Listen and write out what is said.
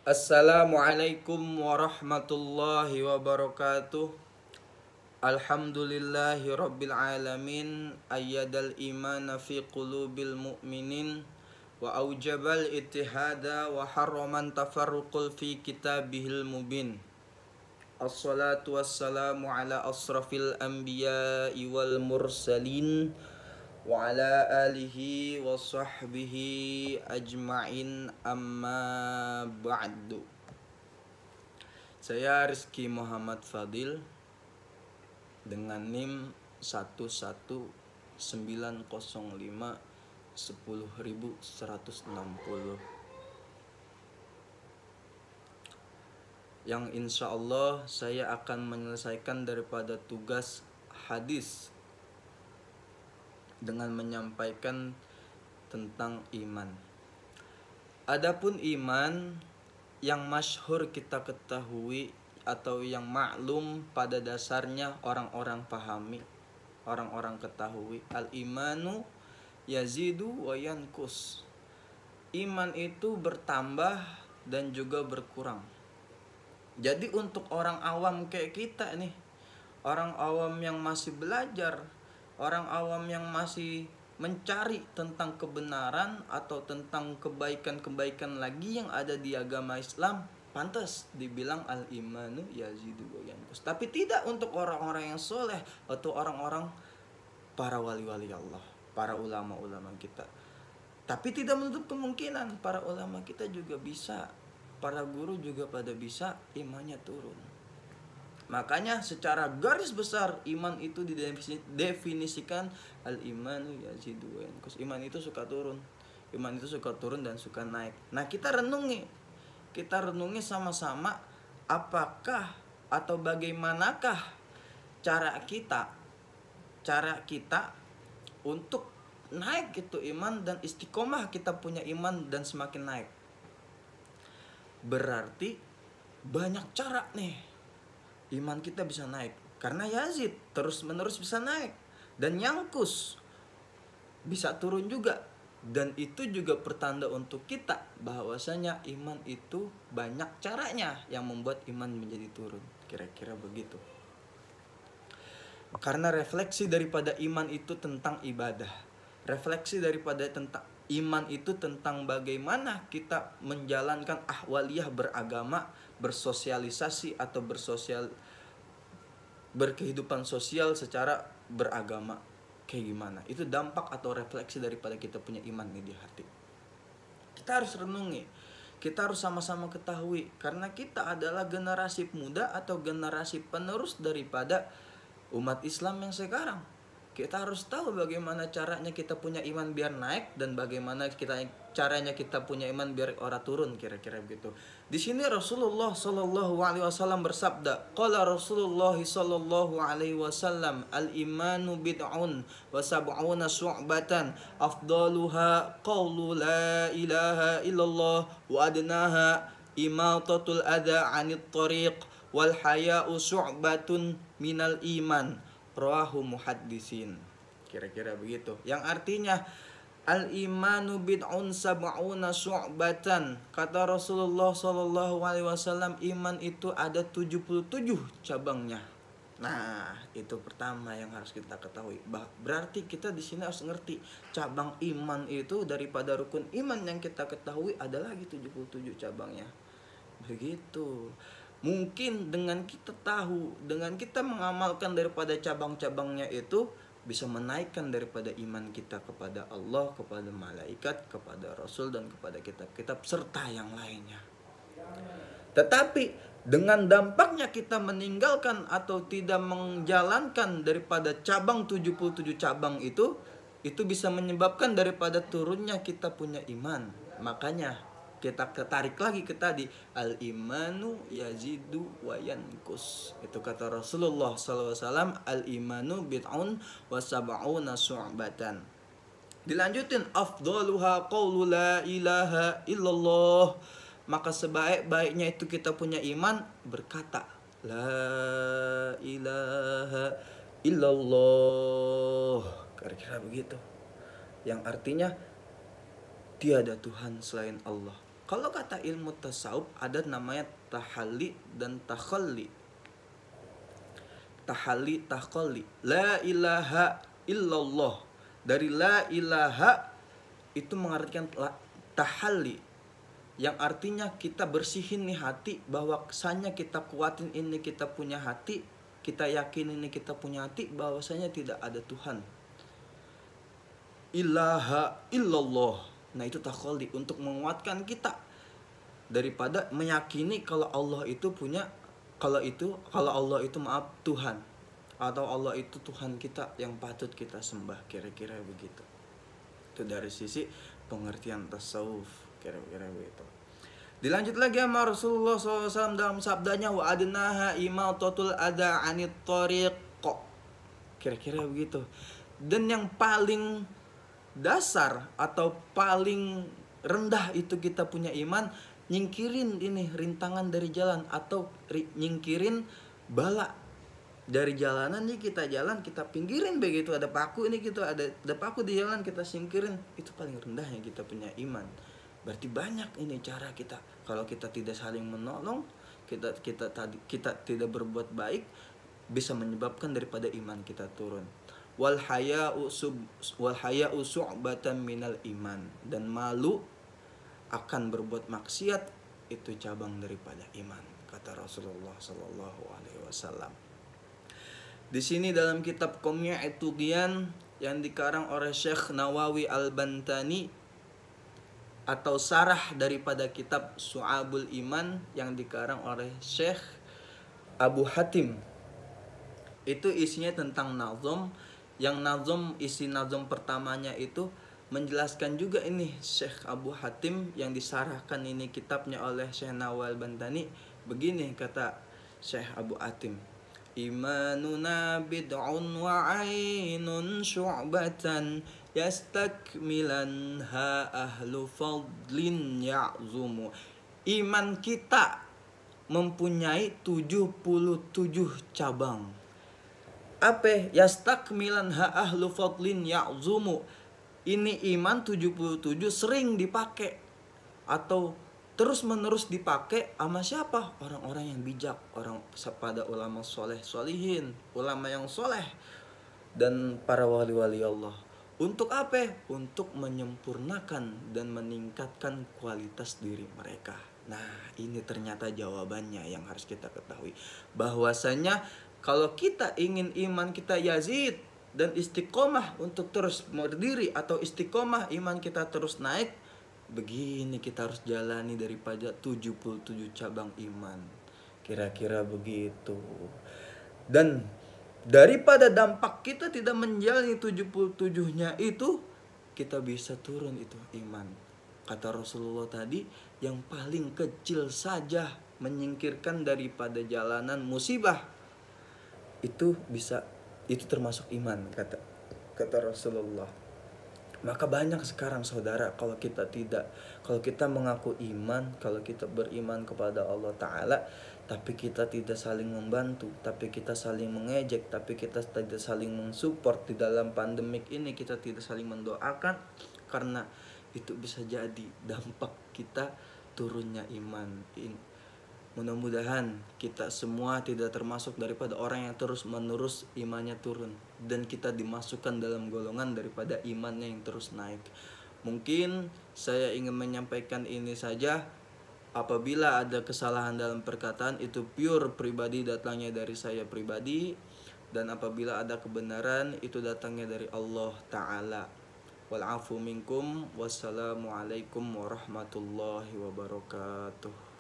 Assalamualaikum warahmatullahi wabarakatuh. Alhamdulillahi rabbil alamin. Ayyadal imana fi qulubil mu'minin wa aujabal ittihada wa harraman tafarruqul fi kitabihil mubin. Assalatu wassalamu ala asrafil anbiya'i wal mursalin wa ala alihi wa sahbihi ajma'in, amma ba'du. Saya Rizky Muhammad Fadil dengan NIM 11905 10160, yang insya Allah saya akan menyelesaikan daripada tugas hadis dengan menyampaikan tentang iman. Adapun iman yang masyhur kita ketahui atau yang maklum pada dasarnya orang-orang pahami, orang-orang ketahui, al-imanu yazidu wa yankus. Iman itu bertambah dan juga berkurang. Jadi untuk orang awam kayak kita nih, orang awam yang masih belajar, orang awam yang masih mencari tentang kebenaran atau tentang kebaikan-kebaikan lagi yang ada di agama Islam, pantas dibilang al-imanu yazidu wa yanqus. Tapi tidak untuk orang-orang yang soleh atau orang-orang para wali-wali Allah, para ulama-ulama kita. Tapi tidak menutup kemungkinan para ulama kita juga bisa, para guru juga pada bisa imannya turun. Makanya secara garis besar iman itu didefinisikan al-imanu yazidu wa yanqus. Iman itu suka turun. Iman itu suka turun dan suka naik. Nah, kita renungi. Kita renungi sama-sama apakah atau bagaimanakah cara kita untuk naik itu iman dan istiqomah kita punya iman dan semakin naik. Berarti banyak cara nih iman kita bisa naik. Karena yazid terus menerus bisa naik, dan yangkus bisa turun juga. Dan itu juga pertanda untuk kita bahwasanya iman itu banyak caranya yang membuat iman menjadi turun. Kira-kira begitu. Karena refleksi daripada iman itu tentang ibadah. Refleksi daripada tentang iman itu tentang bagaimana kita menjalankan ahwaliyah beragama, bersosialisasi atau berkehidupan sosial secara beragama. Kayak gimana? Itu dampak atau refleksi daripada kita punya iman nih di hati. Kita harus renungi. Kita harus sama-sama ketahui. Karena kita adalah generasi muda atau generasi penerus daripada umat Islam yang sekarang. Kita harus tahu bagaimana caranya kita punya iman biar naik, dan bagaimana caranya kita punya iman biar ora turun, kira-kira begitu. Di sini Rasulullah Shallallahu Alaihi Wasallam bersabda, qala Rasulullah Shallallahu Alaihi Wasallam, al-imanu bid'un wa sab'una syu'batan afdaluha qawlu la ilaha illallah wa adnaha imatatul adha 'anit tariq wal haya'u syu'batun minal iman. Rawahu muhaddisin. Kira-kira begitu. Yang artinya al-imanu bid'un sab'una syu'batan. Kata Rasulullah sallallahu alaihi wasallam, iman itu ada 77 cabangnya. Nah, itu pertama yang harus kita ketahui. Berarti kita di sini harus ngerti cabang iman itu daripada rukun iman yang kita ketahui ada lagi 77 cabangnya. Begitu. Mungkin dengan kita tahu, dengan kita mengamalkan daripada cabang-cabangnya itu, bisa menaikkan daripada iman kita kepada Allah, kepada malaikat, kepada Rasul, dan kepada kitab-kitab serta yang lainnya. Tetapi dengan dampaknya kita meninggalkan atau tidak menjalankan daripada cabang 77 cabang itu bisa menyebabkan daripada turunnya kita punya iman. Makanya kita ketarik lagi ke tadi, al-imanu yazidu wa yankus. Itu kata Rasulullah SAW, al-imanu bid'un wa sab'una syu'batan. Dilanjutin, afdaluha qawlu la ilaha illallah. Maka sebaik-baiknya itu kita punya iman berkata la ilaha illallah. Kira-kira begitu. Yang artinya tiada Tuhan selain Allah. Kalau kata ilmu tasawuf ada namanya tahalli dan takhalli. Tahalli, takhalli. La ilaha illallah. Dari la ilaha itu mengartikan tahalli, yang artinya kita bersihin nih hati, bahwasanya kita kuatin ini kita punya hati, kita yakin ini kita punya hati, bahwasanya tidak ada Tuhan. Ilaha illallah. Nah itu takhalli, untuk menguatkan kita daripada meyakini kalau Allah itu punya, kalau Allah itu maaf Tuhan, atau Allah itu Tuhan kita yang patut kita sembah, kira-kira begitu. Itu dari sisi pengertian tasawuf, kira-kira begitu. Dilanjut lagi sama Rasulullah SAW dalam sabdanya, wa adnaha imatatul ada anit tariq, kira-kira begitu. Dan yang paling dasar atau paling rendah itu kita punya iman, nyingkirin ini rintangan dari jalan, atau nyingkirin bala dari jalanan nih, kita jalan kita pinggirin, begitu ada paku ini, gitu ada paku di jalan kita singkirin. Itu paling rendahnya kita punya iman. Berarti banyak ini cara kita, kalau kita tidak saling menolong, kita tidak berbuat baik, bisa menyebabkan daripada iman kita turun. Wal haya'u su'batan minal iman. Dan malu akan berbuat maksiat itu cabang daripada iman, kata Rasulullah sallallahu alaihi wasallam. Di sini dalam kitab Qomiyah Tughyan yang dikarang oleh Syekh Nawawi Al-Bantani, atau sarah daripada kitab Su'abul Iman yang dikarang oleh Syekh Abu Hatim, itu isinya tentang nazom. Yang isi nazom pertamanya itu menjelaskan juga ini Syekh Abu Hatim, yang disarahkan ini kitabnya oleh Syekh Nawawi Al-Bantani. Begini kata Syekh Abu Hatim, imanuna bid'un wa ainun syu'batan yastakmilanha ahlu fadlin ya'zumu. Iman kita mempunyai 77 cabang. Apa? Yastakmilanha ahlu fadlin ya'zumu. Ini iman 77 sering dipakai atau terus menerus dipakai sama siapa? Orang-orang yang bijak, orang pada ulama soleh solihin, ulama yang soleh, dan para wali-wali Allah. Untuk apa? Untuk menyempurnakan dan meningkatkan kualitas diri mereka. Nah ini ternyata jawabannya yang harus kita ketahui, bahwasanya kalau kita ingin iman kita yazid dan istiqomah untuk terus berdiri, atau istiqomah iman kita terus naik, begini kita harus jalani daripada 77 cabang iman, kira-kira begitu. Dan daripada dampak kita tidak menjalani 77-nya itu, kita bisa turun itu iman. Kata Rasulullah tadi, yang paling kecil saja menyingkirkan daripada jalanan musibah, itu termasuk iman, kata Rasulullah. Maka banyak sekarang saudara, kalau kita mengaku iman, kalau kita beriman kepada Allah Ta'ala, tapi kita tidak saling membantu, tapi kita saling mengejek, tapi kita tidak saling mensupport di dalam pandemik ini, kita tidak saling mendoakan, karena itu bisa jadi dampak kita turunnya iman. Mudah-mudahan kita semua tidak termasuk daripada orang yang terus menerus imannya turun, dan kita dimasukkan dalam golongan daripada imannya yang terus naik. Mungkin saya ingin menyampaikan ini saja. Apabila ada kesalahan dalam perkataan, itu pure pribadi, datangnya dari saya pribadi. Dan apabila ada kebenaran, itu datangnya dari Allah Ta'ala. Wal'afu minkum. Wassalamualaikum warahmatullahi wabarakatuh.